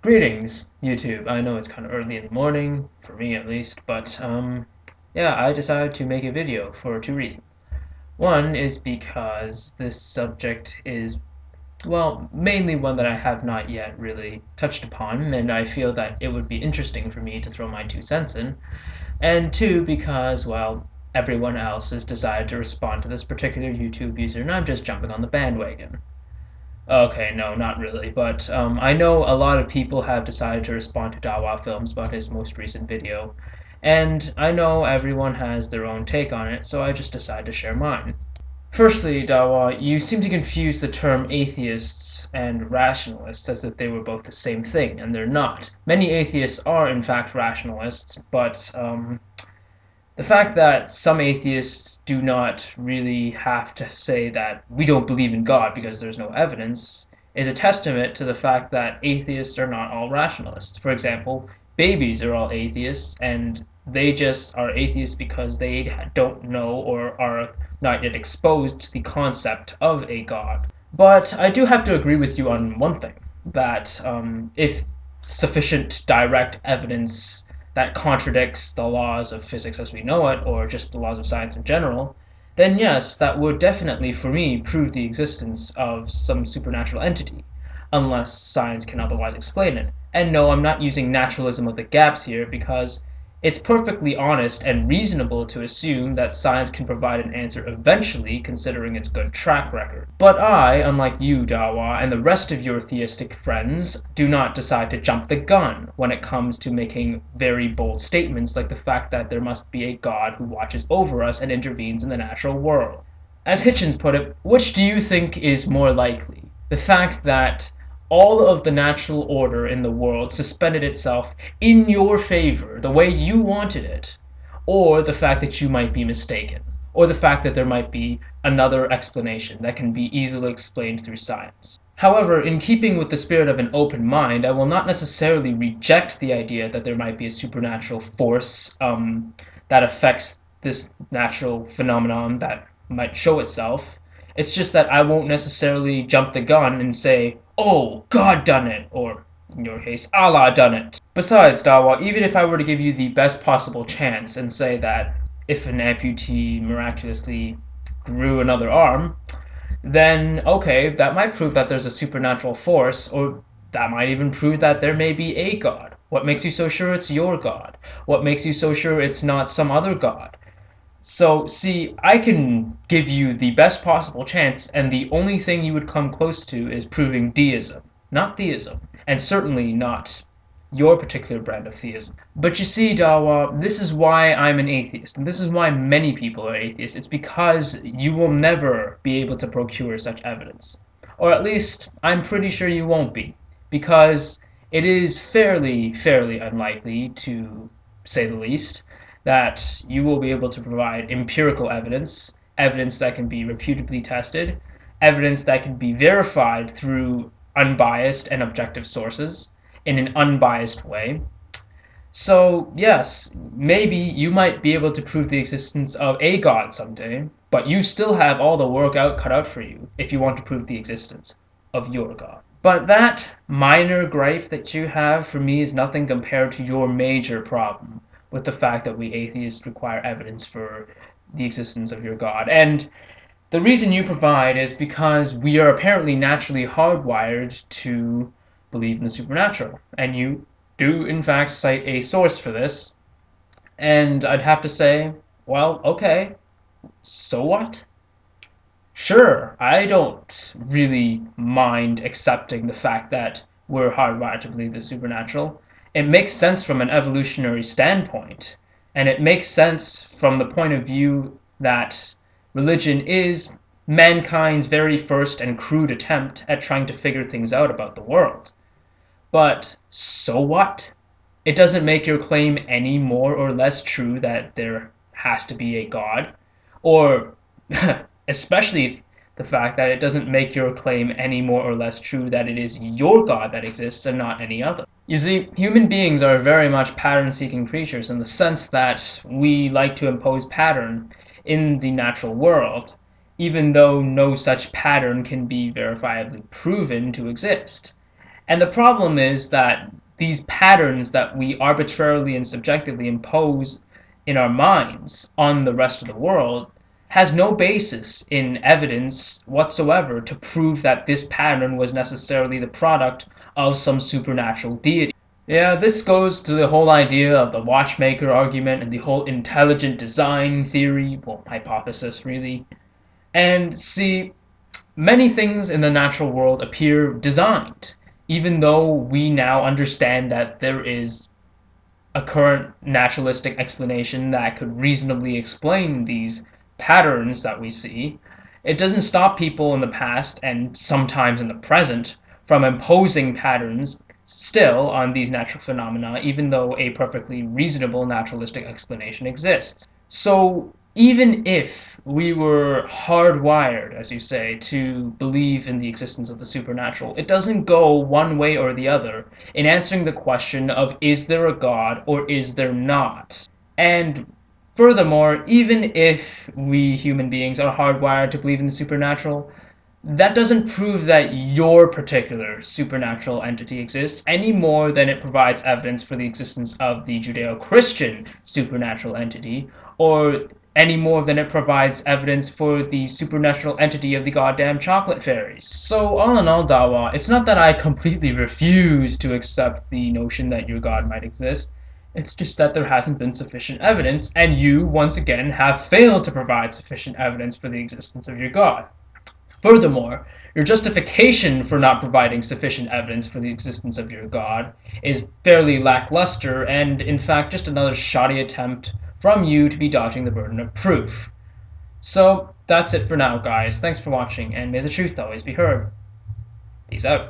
Greetings, YouTube. I know it's kind of early in the morning, for me at least, but yeah, I decided to make a video for two reasons. One is because this subject is, well, mainly one that I have not yet really touched upon, and I feel that it would be interesting for me to throw my 2 cents in. And two, because, well, everyone else has decided to respond to this particular YouTube user, and I'm just jumping on the bandwagon. Okay, no, not really, but I know a lot of people have decided to respond to Dawah Films about his most recent video, and I know everyone has their own take on it, so I just decided to share mine. Firstly, Dawah, you seem to confuse the term atheists and rationalists as if they were both the same thing, and they're not. Many atheists are in fact rationalists, but the fact that some atheists do not really have to say that we don't believe in God because there's no evidence is a testament to the fact that atheists are not all rationalists. For example, babies are all atheists, and they just are atheists because they don't know or are not yet exposed to the concept of a God. But I do have to agree with you on one thing, that if sufficient direct evidence that contradicts the laws of physics as we know it, or just the laws of science in general, then yes, that would definitely, for me, prove the existence of some supernatural entity, unless science can otherwise explain it. And no, I'm not using naturalism of the gaps here, because it's perfectly honest and reasonable to assume that science can provide an answer eventually, considering its good track record. But I, unlike you, Dawah, and the rest of your theistic friends, do not decide to jump the gun when it comes to making very bold statements like the fact that there must be a God who watches over us and intervenes in the natural world. As Hitchens put it, which do you think is more likely? The fact that all of the natural order in the world suspended itself in your favor, the way you wanted it, or the fact that you might be mistaken, or the fact that there might be another explanation that can be easily explained through science. However, in keeping with the spirit of an open mind, I will not necessarily reject the idea that there might be a supernatural force that affects this natural phenomenon that might show itself. It's just that I won't necessarily jump the gun and say, oh, God done it, or in your case, Allah done it. Besides, Dawah, even if I were to give you the best possible chance and say that if an amputee miraculously grew another arm, then okay, that might prove that there's a supernatural force, or that might even prove that there may be a God. What makes you so sure it's your God? What makes you so sure it's not some other God? So, see, I can give you the best possible chance, and the only thing you would come close to is proving deism, not theism, and certainly not your particular brand of theism. But you see, Dawah, this is why I'm an atheist, and this is why many people are atheists. It's because you will never be able to procure such evidence. Or at least, I'm pretty sure you won't be, because it is fairly unlikely, to say the least, that you will be able to provide empirical evidence, evidence that can be reputably tested, evidence that can be verified through unbiased and objective sources in an unbiased way. So yes, maybe you might be able to prove the existence of a God someday, but you still have all the work cut out for you if you want to prove the existence of your God. But that minor gripe that you have for me is nothing compared to your major problem with the fact that we atheists require evidence for the existence of your God. And the reason you provide is because we are apparently naturally hardwired to believe in the supernatural. And you do, in fact, cite a source for this. And I'd have to say, well, okay, so what? Sure, I don't really mind accepting the fact that we're hardwired to believe the supernatural. It makes sense from an evolutionary standpoint, and it makes sense from the point of view that religion is mankind's very first and crude attempt at trying to figure things out about the world. But so what? It doesn't make your claim any more or less true that there has to be a God, or especially the fact that it doesn't make your claim any more or less true that it is your God that exists and not any other. You see, human beings are very much pattern-seeking creatures in the sense that we like to impose pattern in the natural world, even though no such pattern can be verifiably proven to exist. And the problem is that these patterns that we arbitrarily and subjectively impose in our minds on the rest of the world has no basis in evidence whatsoever to prove that this pattern was necessarily the product of some supernatural deity. Yeah, this goes to the whole idea of the watchmaker argument and the whole intelligent design theory, well, hypothesis really. And see, many things in the natural world appear designed, even though we now understand that there is a current naturalistic explanation that could reasonably explain these patterns that we see. It doesn't stop people in the past, and sometimes in the present, from imposing patterns still on these natural phenomena, even though a perfectly reasonable naturalistic explanation exists. So even if we were hardwired, as you say, to believe in the existence of the supernatural, it doesn't go one way or the other in answering the question of is there a God or is there not. And furthermore, even if we human beings are hardwired to believe in the supernatural, that doesn't prove that your particular supernatural entity exists any more than it provides evidence for the existence of the Judeo-Christian supernatural entity, or any more than it provides evidence for the supernatural entity of the goddamn chocolate fairies. So all in all, Dawah, it's not that I completely refuse to accept the notion that your God might exist. It's just that there hasn't been sufficient evidence, and you, once again, have failed to provide sufficient evidence for the existence of your God. Furthermore, your justification for not providing sufficient evidence for the existence of your God is fairly lackluster and, in fact, just another shoddy attempt from you to be dodging the burden of proof. So, that's it for now, guys. Thanks for watching, and may the truth always be heard. Peace out.